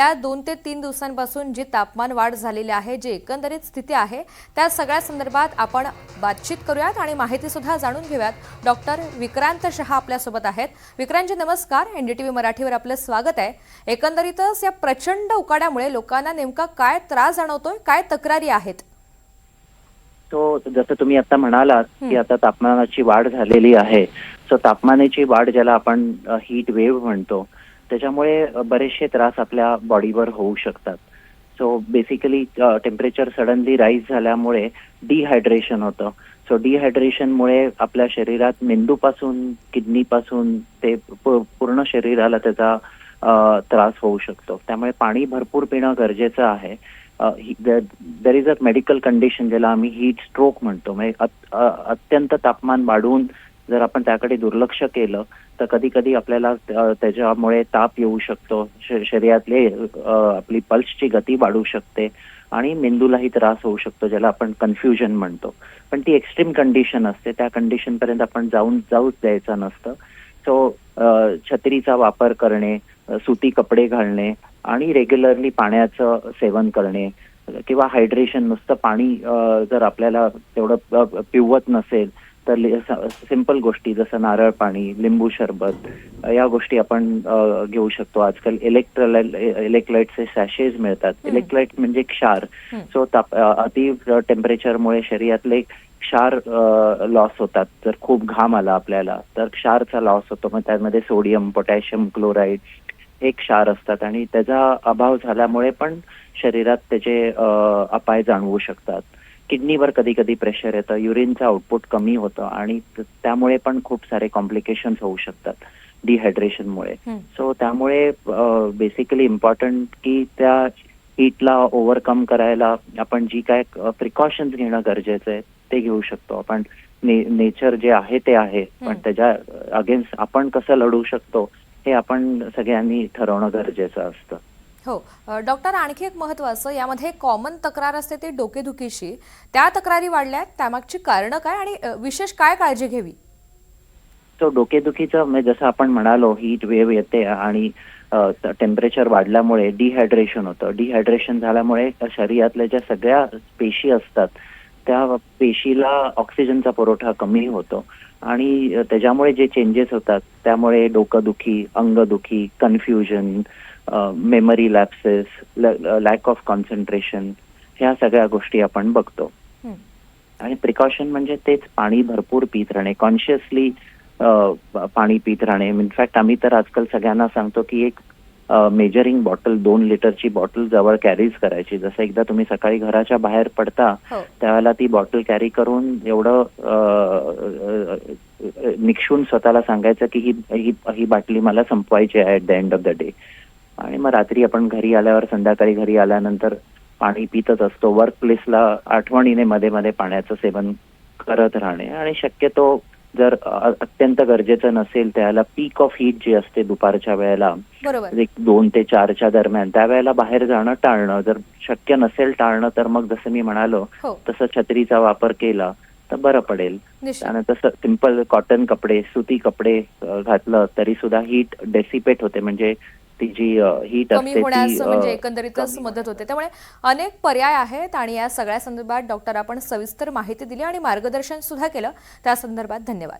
या 2 ते 3 दिवसांपासून जी तापमान वाढ झालेली आहे, जी एकंदरीत स्थिती आहे, त्या सगळ्या संदर्भात आपण बातचीत करूयात आणि माहिती सुद्धा जाणून घेऊयात. डॉक्टर विक्रांत शहा आपल्यासोबत आहेत. विक्रांतजी नमस्कार. एनडीटीव्ही मराठीवर आपलं स्वागत आहे. एकंदरीतच या प्रचंड उकाड्यामुळे लोकांना नेमका काय त्रास जाणवतोय, काय तक्रारी आहेत? तो जसं तुम्ही आता म्हणालात की आता तापमानाची वाढ झालेली आहे. सो तापमानाची वाढ ज्याला आपण हीट वेव्ह म्हणतो, त्याच्यामुळे बरेचसे त्रास आपल्या बॉडीवर होऊ शकतात. So basically temperature suddenly rise झाल्यामुळे डिहायड्रेशन होतं. सो डिहायड्रेशनमुळे आपल्या शरीरात मेंदूपासून किडनीपासून ते पूर्ण शरीराला त्याचा त्रास होऊ शकतो. त्यामुळे पाणी भरपूर पिणं गरजेचं आहे. There is a medical condition ज्याला आम्ही हीट स्ट्रोक म्हणतो. म्हणजे अत्यंत तापमान वाढून जर आपण त्याकडे दुर्लक्ष केलं तर कधी कधी आपल्याला त्याच्यामुळे ताप येऊ शकतो. शरीरातले आपली पल्सची गती वाढू शकते आणि मेंदूलाही त्रास होऊ शकतो, ज्याला आपण कन्फ्युजन म्हणतो. पण ती एक्स्ट्रीम कंडिशन असते. त्या कंडिशन पर्यंत आपण जाऊच द्यायचं नसतं. सो छत्रीचा वापर करणे, सुती कपडे घालणे आणि रेग्युलरली पाण्याचं सेवन करणे किंवा हायड्रेशन, नुसतं पाणी जर आपल्याला तेवढं पिवत नसेल तर सिंपल गोष्टी जसं नारळ पाणी, लिंबू सरबत या गोष्टी आपण घेऊ शकतो. आजकाल इलेक्ट्रोलाइटचे सॅशेज मिळतात. इलेक्ट्रोलाइट म्हणजे क्षार. सो अति टेम्परेचरमुळे शरीरातले क्षार लॉस होतात. जर खूप घाम आला आपल्याला तर क्षारचा लॉस होतो. मग त्यामध्ये सोडियम, पोटॅशियम क्लोराईड हे क्षार असतात आणि त्याचा अभाव झाल्यामुळे पण शरीरात त्याचे अपाय जाणवू शकतात. किडनीवर कधी कधी प्रेशर येतं, युरिनचं आउटपुट कमी होतं आणि त्यामुळे पण खूप सारे कॉम्प्लिकेशन्स होऊ शकतात डिहायड्रेशनमुळे. सो त्यामुळे बेसिकली इम्पॉर्टंट की त्या हीटला ओव्हरकम करायला आपण जी काय प्रिकॉशन्स घेणं गरजेचं आहे ते घेऊ शकतो आपण. नेचर जे आहे ते आहे, पण त्याच्या अगेन्स्ट आपण कसं लढू शकतो हे आपण सगळ्यांनी ठरवणं गरजेचं असतं. हो डॉक्टर, आणखी एक महत्त्वाचं यामध्ये कॉमन तक्रार असते ती डोकेदुखीची. त्या तक्रारी वाढल्यात, त्यामागची कारणं काय आणि विशेष काय काळजी घ्यावी? तो डोकेदुखीचं म्हणजे जसं आपण म्हणालो हीट वेव्ह येते आणि टेम्परेचर वाढल्यामुळे डिहायड्रेशन होतं. डिहायड्रेशन झाल्यामुळे शरीरातल्या ज्या सगळ्या पेशी असतात त्या पेशीला ऑक्सिजनचा पुरवठा कमी होतो आणि त्याच्यामुळे जे चेंजेस होतात त्यामुळे डोकंदुखी, अंगदुखी, confusion, memory lapses, lack of concentration ह्या सगळ्या गोष्टी आपण बघतो. आणि प्रिकॉशन म्हणजे तेच पाणी भरपूर पित राहणे, कॉन्शियसली पाणी पित राहणे. इनफॅक्ट आम्ही तर आजकाल सगळ्यांना सांगतो की एक मेजरिंग बॉटल 2 लिटरची बॉटल जवळ कॅरीज करायची. जसं एकदा तुम्ही सकाळी घराच्या बाहेर पडता त्यावेळेला ती बॉटल कॅरी करून एवढं निक्षून स्वतःला सांगायचं की ही बाटली मला संपवायची आहे at the end of the day. आणि मग रात्री आपण घरी आल्यावर, संध्याकाळी घरी आल्यानंतर पाणी पितच असतो. वर्क प्लेसला आठवणीने मध्ये मध्ये पाण्याचं सेवन करत राहणे आणि शक्यतो जर अत्यंत गरजेचं नसेल त्याला पीक ऑफ हीट जी असते दुपारच्या वेळेला 2 ते 4च्या दरम्यान, त्यावेळेला बाहेर जाणं टाळणं. जर शक्य नसेल टाळणं तर मग जसं मी म्हणालो तसं छत्रीचा वापर केला तर बरं पडेल. त्यानंतर तसं सिंपल कॉटन कपडे, सुती कपडे घातलं तरी सुद्धा हीट डेसिपेट होते, म्हणजे ती जी हीट असते ती म्हणजे एकंदरीतच मदत होते. त्यामुळे अनेक पर्याय आहेत आणि या सगळ्या संदर्भात डॉक्टर आपण सविस्तर माहिती दिली आणि मार्गदर्शन सुद्धा केलं. त्या संदर्भात धन्यवाद.